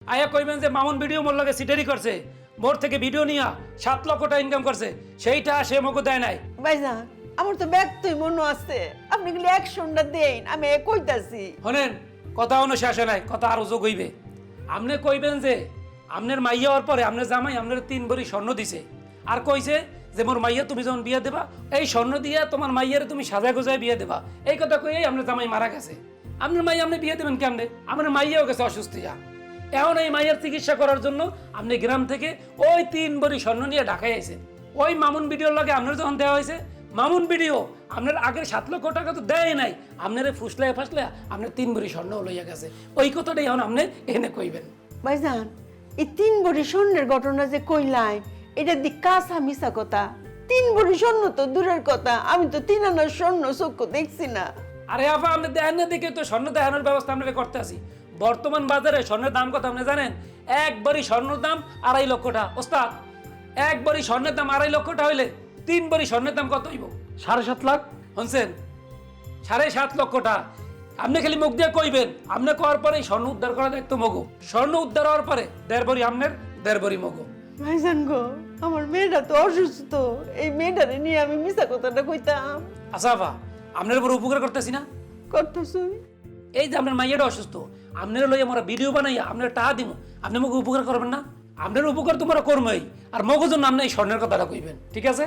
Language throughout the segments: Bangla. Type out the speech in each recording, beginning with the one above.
আয়া কইবেন যে মামুন ভিডিও মোর লগে সিটারি করছে, মোর থেকে ভিডিও নিয়া 7 লক্ষ টাকা ইনকাম করছে, সেইটা সে মগো দেয় নাই। ভাইজান আমার তো ব্যক্তই মনে আছে, আপনি গেলে অ্যাকশনটা দেন, আমি কইতাছি। শোনেন, কথা অন্য শেষ হয় নাই, কথা আরো যোগ হইবে। আপনি কইবেন যে আপনার মাইয়া হওয়ার পরে আপনার জামাই আপনার 3 ভরি স্বর্ণ দিছে, আর কইছে যে মোর মাইয়া তুমি যখন বিয়ে দেবা এই স্বর্ণ দিয়ে তোমার মাইয়ারে তুমি সাজা গোজায় বিয়ে দেবা। এই কথা কইয়াই আপনার জামাই মারা গেছে। আপনার মাইয়া আপনি বিয়ে দেবেন কেমনে? আপনার মাইয়াও গেছে অসুস্থ হইয়া। এখন এই মাইয়ার চিকিৎসা করার জন্য আপনি গ্রাম থেকে ওই 3 ভরি স্বর্ণ নিয়ে ঢাকায় আইছেন। ওই মামুন ভিডিওর লগে আপনার যখন দেওয়া হয়েছে, মামুন ভিডিও আপনার আগের 7 লক্ষ টাকা তো দেয় নাই, আপনার ফুসলায় ফাসলে আপনার 3 ভরি স্বর্ণ লইয়া গেছে। ওই কথাটাই এখন আপনি এনে কইবেন। ভাইজান এই 3 ভরি স্বর্ণের ঘটনা যে কইলাই, এটা দি কাঁচা মিছা কথা। 3 ভরি স্বর্ণ তো দূরের কথা, আমি তো 3 আনা স্বর্ণ চক্ষু দেখছি না। আরে আপা, আপনি দেখেন না দেখে তো স্বর্ণ দেখানোর ব্যবস্থা আমরা করতে আছি। বর্তমান বাজারে স্বর্ণের দাম কত আপনি জানেন? 1 ভরি স্বর্ণের দাম 2.5 লক্ষ টাকা। ওস্তাদ, 1 ভরি স্বর্ণের দাম 2.5 লক্ষ টাকা হইলে 3 ভরি স্বর্ণের দাম কত হইব? 7.5 লাখ। শুনছেন? 7.5 লক্ষ টাকা। আপনি খালি মুখ দিয়ে কইবেন, আপনি করার পরে স্বর্ণ উদ্ধার করা দেখতো মগো। স্বর্ণ উদ্ধার হওয়ার পরে 1.5 ভরি আপনার, 1.5 ভরি মগো। ভাইজান গো, আমার মেয়েটা তো অসুস্থ, এই মেয়েটারে নিয়ে আমি মিছা কথাটা কইতাম। আচ্ছা আপা, আপনার উপর উপকার করতেছি না? করতেছি। এই যে আপনার মাইয়াটা অসুস্থ, আপনার লইয়া আমরা ভিডিও বানাইয়া আপনার টাকা দিব, আপনি মুখ উপকার করবেন না? আপনার উপকার তোমরা কর্মই, আর মগজ জন্য আপনি এই স্বর্ণের কথাটা কইবেন, ঠিক আছে?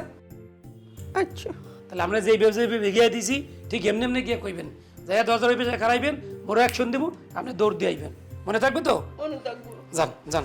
আচ্ছা তাহলে আমরা যেই ব্যবসায়ী এগিয়ে দিয়েছি ঠিক এমনি এমনি গিয়ে কইবেন, যাই 10,000 পয়সা খারাইবেন, বড় অ্যাকশন দিব, আপনি দৌড় দিয়ে আইবেন। মনে থাকবে তো? মনে থাকবো। যান যান।